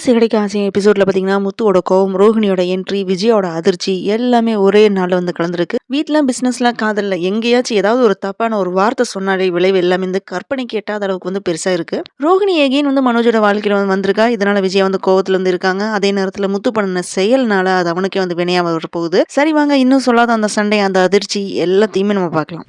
சிகடிக்கு ஆசை எபிசோட்ல பாத்தீங்கன்னா முத்துவோட கோவம், ரோஹிணியோட என்ட்ரி, விஜயோட அதிர்ச்சி எல்லாமே ஒரே நாள்ல வந்து கலந்துருக்கு. வீட்ல பிசினஸ்ல காதல்ல எங்கேயாச்சும் ஏதாவது ஒரு தப்பான ஒரு வார்த்தை சொன்னாலே விளைவு எல்லாமே இந்த கற்பனைக்கு எட்டாத அளவுக்கு வந்து பெருசா இருக்கு. ரோஹிணி எகைன் வந்து மனோஜோட வாழ்க்கையில வந்து வந்திருக்கா. இதனால விஜயா வந்து கோவத்துல வந்து இருக்காங்க. அதே நேரத்துல முத்து பண்ண செயல்னால அது அவனுக்கே வந்து வினையா வரப்போகுது. சரி வாங்க, இன்னும் சொல்லாத அந்த சண்டை, அந்த அதிர்ச்சி எல்லாத்தையுமே நம்ம பார்க்கலாம்.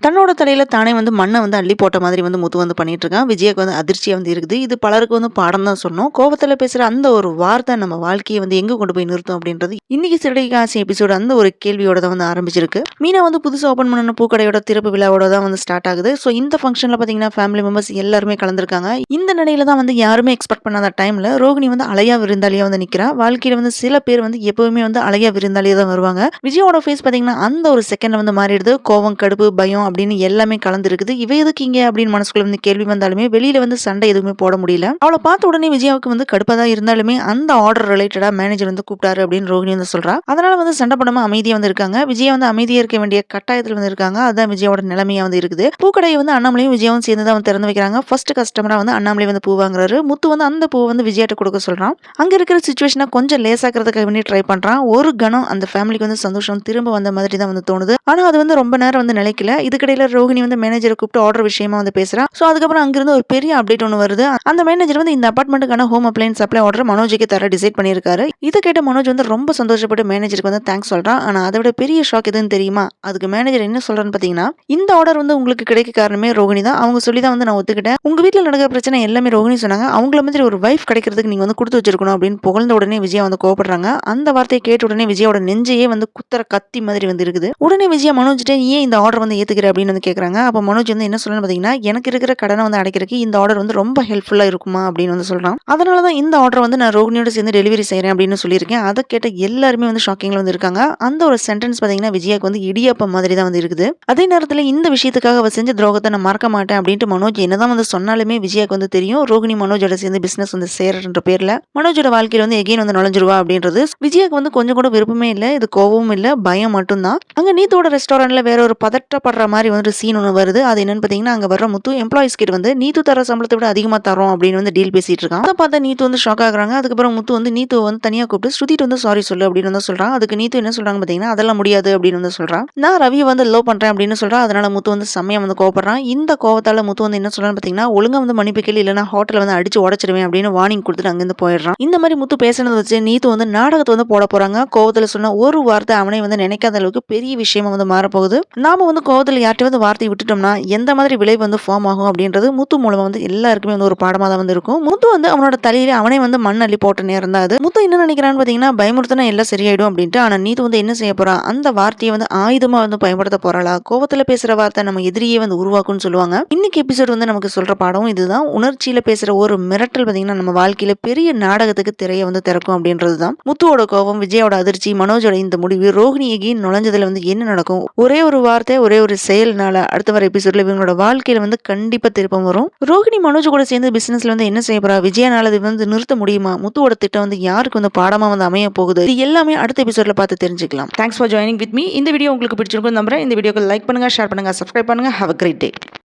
தன்னோட தலையில தானே வந்து மண்ணை வந்து அள்ளி போட்ட மாதிரி வந்து முத்து வந்து பண்ணிட்டு இருக்கான். விஜய்க்கு வந்து அதிர்ச்சியா வந்து இருக்குது. இது பலருக்கு வந்து பாடம் தான் சொன்னோம். கோவத்துல பேசுற அந்த ஒரு வார்த்தை நம்ம வாழ்க்கையை வந்து எங்க கொண்டு போய் நிறுத்தும் அப்படின்றது இன்னைக்கு சிறடிக்கு ஆசை எபிசோடு அந்த ஒரு கேள்வியோட தான் வந்து ஆரம்பிச்சிருக்கு. மீனா வந்து புதுசா ஓபன் பண்ண பூக்கடையோட திறப்பு விழாவோட தான் வந்து ஸ்டார்ட் ஆகுது. ஸோ இந்த ஃபங்க்ஷன்ல பாத்தீங்கன்னா ஃபேமிலி மெம்பர்ஸ் எல்லாருமே கலந்துருக்காங்க. இந்த நிலையில தான் வந்து யாருமே எக்ஸ்பெக்ட் பண்ணாத டைம்ல ரோகிணி வந்து அலையா விருந்தாளியா வந்து நிக்கிறா. வாழ்க்கையில வந்து சில பேர் வந்து எப்பவுமே வந்து அலையா விருந்தாளியா தான் வருவாங்க. விஜயோட ஃபேஸ் பாத்தீங்கன்னா அந்த ஒரு செகண்ட்ல வந்து மாறிடுது. கோவம், கடுப்பு, பயம் அப்படின்னு எல்லாமே கலந்துருக்குது. இவ எதுக்கு இங்க அப்படின்னு மனசுக்குள்ள வந்து கேள்வி வந்தாலுமே வெளியில வந்து சண்டை எதுவுமே போட முடியல. அவளை பார்த்த உடனே விஜயாவுக்கு வந்து கடுப்பா தான் இருந்தாலுமே அந்த ஆர்டர் ரிலேட்டடா மேனேஜர் வந்து கூப்பிட்டாரு அப்படின்னு ரோஹிணி வந்து சொல்றா. அதனால வந்து சண்டை போடாம அமைதியா வந்து இருக்காங்க. விஜயா வந்து அமைதியா இருக்க வேண்டிய கட்டாயத்துல வந்து இருக்காங்க. அதுதான் விஜயோட நிலைமையா வந்து இருக்குது. பூக்கடையை வந்து அண்ணாமலையும் விஜயாவும் சேர்ந்து தான் வந்து திறந்து வைக்கிறாங்க. ஃபர்ஸ்ட் கஸ்டமரா வந்து அண்ணாமலை வந்து பூ வாங்குறாரு. முத்து வந்து அந்த பூ வந்து விஜயாட்ட கொடுக்க சொல்றான். அங்க இருக்கிற சிச்சுவேஷனை கொஞ்சம் லேசாக்கிறதுக்காக வேண்டி ட்ரை பண்றான். ஒரு கணம் அந்த ஃபேமிலிக்கு வந்து சந்தோஷம் திரும்ப வந்த மாதிரி தான் வந்து தோணுது. ஆனா அது வந்து ரொம்ப நேரம் வந்து நிலைக்கல. இதுக்கிடையில ரோஹிணி வந்து மேனேஜரை கூப்பிட்டு ஆர்டர் விஷயமா வந்து பேசுறா. சோ அதுக்கப்புறம் அங்கிருந்து ஒரு பெரிய அப்டேட் ஒன்று வருது. அந்த மேனேஜர் வந்து இந்த அபார்ட்மெண்ட்டுக்கான ஹோம் அப்ளையன்ஸ் சப்ளை ஆர்டர் மனோஜுக்கு தர டிசைட் பண்ணியிருக்காரு. இதை கேட்ட மனோஜ் வந்து ரொம்ப சந்தோஷப்பட்டு மேனேஜருக்கு வந்து தேங்க்ஸ் சொல்றான். ஆனா அதை விட பெரிய ஷாக் எதுன்னு தெரியுமா? அதுக்கு மேனேஜர் என்ன சொல்றான்னு பாத்தீங்கன்னா, இந்த ஆர்டர் வந்து உங்களுக்கு கிடைக்க காரணமே ரோஹிணி தான். அவங்க சொல்லி தான் வந்து நான் ஒத்துக்கிட்டேன். உங்க வீட்டுல நடக்கிற பிரச்சனை எல்லாமே ரோஹிணி சொன்னாங்க. அவங்கள மாதிரி ஒரு வைஃப் கிடைக்கிறதுக்கு நீங்க வந்து கொடுத்து வச்சிருக்கணும் அப்படின்னு புகழ்ந்த உடனே விஜயா வந்து கோபப்படுறாங்க. அந்த வார்த்தையை கேட்ட உடனே விஜயோட நெஞ்சையே வந்து குத்துற கத்தி மாதிரி வந்து இருக்குது. உடனே விஜயா மனோஜ்கிட்ட ஏன் இந்த ஆர்டர் வந்து ஏத்துக்கிற அப்படின்னு வந்து கேக்குறாங்க. அப்ப மனோஜ் வந்து என்ன சொல்லணும்னு பாத்தீங்கன்னா, எனக்கு இருக்கிற கடனை வந்து அடைக்கிறதுக்கு இந்த ஆர்டர் வந்து ரொம்ப ஹெல்ப்ஃபுல்லா இருக்குமா அப்படின்னு வந்து சொல்றான். அதனாலதான் இந்த ஆர்டர் வந்து நான் ரோஹிணியோட சேர்ந்து டெலிவரி செய்யறேன் அப்படின்னு சொல்லியிருக்கேன். அதை கேட்ட எல்லாருமே வந்து ஷாக்கிங்ல வந்து இருக்காங்க. அந்த ஒரு சென்டென்ஸ் பாத்தீங்கன்னா விஜயாக்கு வந்து இடியாப்பம் மாதிரி தான் வந்து இருக்குது. அதே நேரத்துல இந்த விஷயத்துக்காக அவ செஞ்ச துரோகத்தை நான் மறக்க மாட்டேன் அப்படின்ட்டு மனோஜ் என்னதான் வந்து சொன்னாலுமே விஜயாக்கு வந்து தெரியும் ரோஹிணி மனோஜோட சேர்ந்து பிசினஸ் வந்து சேரன்ற பேர்ல மனோஜோட வாழ்க்கையில வந்து எகைன் வந்து நுழைஞ்சிருவா அப்படின்றது விஜயாக்கு வந்து கொஞ்சம் கூட விருப்பமே இல்ல. இது கோவமும் இல்ல, பயம் மட்டும்தான். அங்க நீத்தோட ரெஸ்டாரண்ட்ல வேற ஒரு பதற்றப்படுற மாதிரி வந்து சீன் ஒன்று வருது. அது என்னன்னு பாத்தீங்கன்னா, அங்க வர்ற முத்து எம்ப்ளாயிஸ் கிட்ட வந்து நீத்து தர சம்பளத்தை விட அதிகமா தரோம் அப்படின்னு வந்து டீல் பேசிட்டு இருக்கான். அதை பார்த்தா நீத்து வந்து ஷாக் ஆகுறாங்க. அதுக்கப்புறம் முத்து வந்து நீத்து வந்து தனியா கூப்பிட்டு ஸ்ருதிட்டு வந்து சாரி சொல்லு அப்படின்னு வந்து சொல்றான். அதுக்கு நீத்து என்ன சொல்றாங்க பாத்தீங்கன்னா, அதெல்லாம் முடியாது அப்படின்னு வந்து சொல்றான். நான் ரவியை வந்து லவ் பண்றேன் அப்படின்னு சொல்றான். அதனால முத்து வந்து செம்மையா வந்து கோவப்படுறான். இந்த கோவத்தால முத்து வந்து என்ன சொல்றான்னு பாத்தீங்கன்னா, ஒழுங்கா வந்து மன்னிப்பு கேளு, இல்லைன்னா ஹோட்டல் வந்து அடிச்சு உடச்சிடுவேன் அப்படின்னு வார்னிங் கொடுத்துட்டு அங்கிருந்து போயிடுறான். இந்த மாதிரி முத்து பேசுனதை வச்சு நீத்து வந்து நாடகத்தை வந்து போட போறாங்க. கோவத்துல சொன்ன ஒரு வார்த்தை அவனை வந்து நினைக்காத அளவுக்கு பெரிய விஷயமா வந்து மாறப்போகுது. நாம வந்து கோவத்துல யார்கிட்ட வந்து வார்த்தை விட்டுட்டோம்னா எந்த மாதிரி விளைவு வந்து ஃபார்ம் ஆகும் அப்படின்றது முத்து மூலமா வந்து எல்லாருக்குமே வந்து ஒரு பாடமா தான் வந்து இருக்கும். முத்து வந்து அவனோட தலையில அவனே வந்து மண் அள்ளி போட்ட நேரம் தான் அது. முத்து என்ன நினைக்கிறான்னு பாத்தீங்கன்னா, பயமுறுத்தினா எல்லாம் சரியாயிடும் அப்படின்ட்டு. ஆனா நீத்து வந்து என்ன செய்ய போறா, அந்த வார்த்தையை வந்து ஆயுதமா வந்து பயன்படுத்த போறாளா? கோவத்துல பேசுற வார்த்தை நம்ம எதிரியே வந்து உருவாக்கும்னு சொல்லுவாங்க. இன்னைக்கு எபிசோட் வந்து நமக்கு சொல்ற பாடம் இதுதான். உணர்ச்சியில பேசுற ஒரு மிரட்டல் பாத்தீங்கன்னா நம்ம வாழ்க்கையில பெரிய நாடகத்துக்கு திரைய வந்து திறக்கும் அப்படின்றதுதான். முத்துவோட கோபம், விஜயோட அதிர்ச்சி, மனோஜோட இந்த முடிவு, ரோஹிணி எகைன் நுழைஞ்சதுல வந்து என்ன நடக்கும், ஒரே ஒரு வார்த்தை, ஒரே ஒரு செயல்னால அடுத்த வர எபிசோட்ல இவங்களோட வாழ்க்கையில வந்து கண்டிப்பா திருப்பம் வரும். ரோஹிணி மனோஜ் கூட சேர்ந்து பிசினஸ்ல வந்து என்ன செய்ய போறா, விஜயனால இது வந்து நிறுத்த முடியுமா, முத்துவோட திட்டம் வந்து யாருக்கு வந்து பாடமா வந்து அமைய போகுது, இது எல்லாமே அடுத்த எபிசோட்ல பார்த்து தெரிஞ்சுக்கலாம். Thanks for joining with me. இந்த வீடியோ உங்களுக்கு பிடிச்சிருக்கும் நம்புறேன். இந்த வீடியோக்கு லைக் பண்ணுங்க, ஷேர் பண்ணுங்க, சப்ஸ்கிரைப் பண்ணுங்க. Have a great day.